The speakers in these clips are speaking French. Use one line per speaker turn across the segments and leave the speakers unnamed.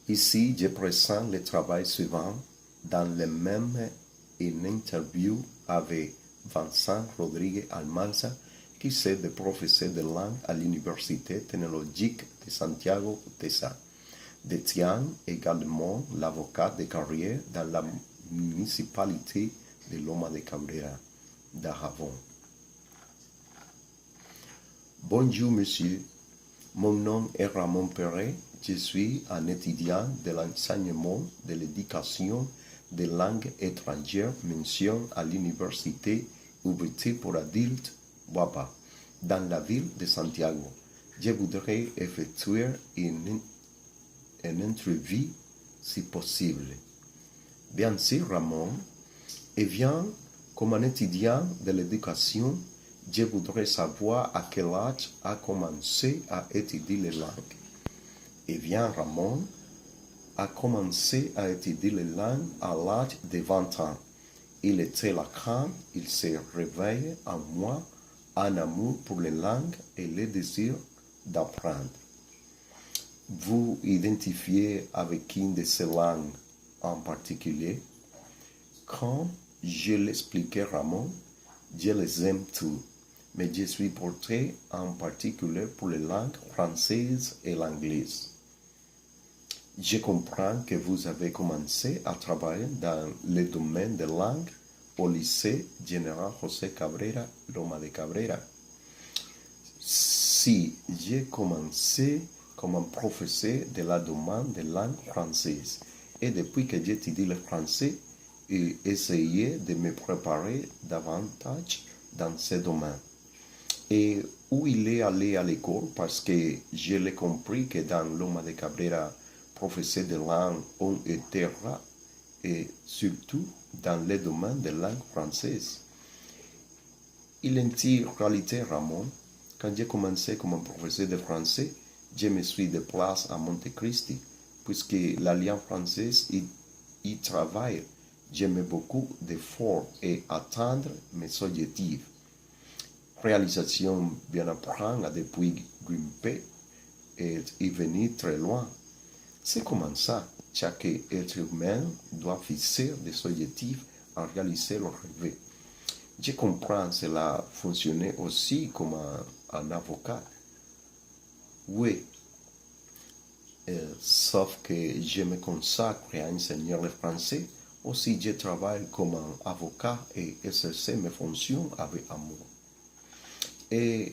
Ici, je présente le travail suivant dans le même une interview avec Vincent Rodriguez Almanza, qui est le professeur de langue à l'Université technologique de Santiago TESA. Détient également l'avocat de carrière dans la municipalité de Loma de Cabrera, d'Aravon. Bonjour monsieur, mon nom est Ramon Perret, je suis un étudiant de l'enseignement de l'éducation des langues étrangères mention à l'université ouverte pour adultes WAPA, dans la ville de Santiago. Je voudrais effectuer une entrevue si possible. Bien sûr, Ramon, et bien, comme un étudiant de l'éducation, je voudrais savoir à quel âge a commencé à étudier les langues. Et bien, Ramon a commencé à étudier les langues à l'âge de 20 ans. Il était là quand il s'est réveillé en moi un amour pour les langues et le désir d'apprendre. Vous identifiez avec une de ces langues en particulier? Quand je l'expliquais Ramon, je les aime tous, mais je suis porté en particulier pour les langues françaises et l'anglaise. Je comprends que vous avez commencé à travailler dans le domaine des langues au lycée Général José Cabrera, Loma de Cabrera. Si j'ai commencé comme un professeur de la domaine des langues françaises et depuis que j'étudie le français, j'ai essayé de me préparer davantage dans ce domaine. Et où il est allé à l'école parce que je l'ai compris que dans Loma de Cabrera, professeurs de langue ont été rares et surtout dans le domaine de langue française. Il est une réalité, Ramon. Quand j'ai commencé comme un professeur de français, je me suis déplacé à Montecristi puisque l'Alliance française y travaille. J'ai mis beaucoup d'efforts et atteindre mes objectifs. Réalisation bien apprendre depuis grimper et y venir très loin. C'est comme ça. Chaque être humain doit fixer des objectifs à réaliser leur rêve. Je comprends que cela fonctionnait aussi comme un avocat. Oui, sauf que je me consacre à enseigner le français. Aussi, je travaille comme un avocat et exercer mes fonctions avec amour. Et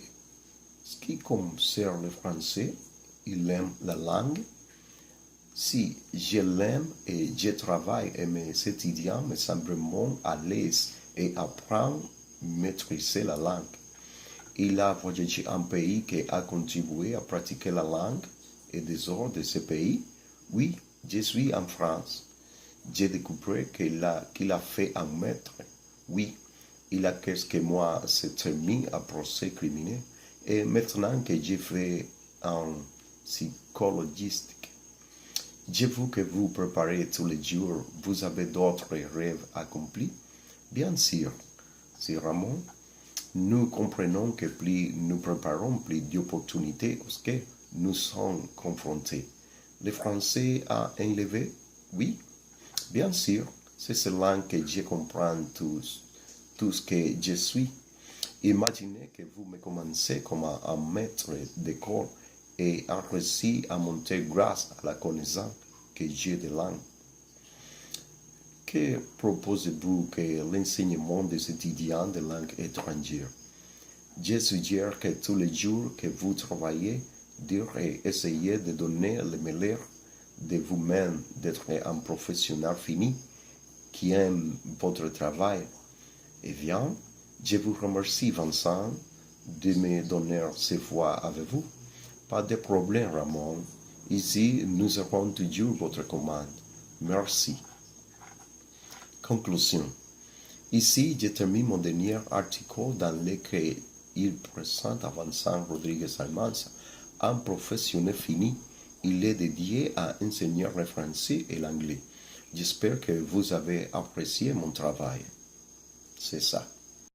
ce qui concerne le français, il aime la langue. Si je l'aime et je travaille et mes étudiants me semblent vraiment à l'aise et apprennent à maîtriser la langue. Il a voyagé un pays qui a contribué à pratiquer la langue et des ordres de ce pays. Oui, je suis en France. J'ai découvert qu'il a fait un maître. Oui, il a quelques mois se termine un procès criminel. Et maintenant que j'ai fait un psychologiste, je veux que vous préparez tous les jours. Vous avez d'autres rêves accomplis? Bien sûr, c'est Ramon. Nous comprenons que plus nous préparons, plus d'opportunités auxquelles nous sommes confrontés. Le français a enlevé? Oui, bien sûr. C'est cela que je comprends tout ce que je suis. Imaginez que vous me commencez comme un maître d'école et a réussi à monter grâce à la connaissance que j'ai de langue. Que proposez-vous que l'enseignement des étudiants de langue étrangère? Je suggère que tous les jours que vous travaillez, essayez de donner le meilleur de vous-même, d'être un professionnel fini qui aime votre travail. Eh bien, je vous remercie, Vincent, de me donner ces voix avec vous. Pas de problème, Ramon. Ici, nous aurons toujours votre commande. Merci. Conclusion. Ici, je termine mon dernier article dans lequel il présente à Vincent Rodriguez Almanza, un professionnel fini. Il est dédié à enseigner le français et l'anglais. J'espère que vous avez apprécié mon travail. C'est ça.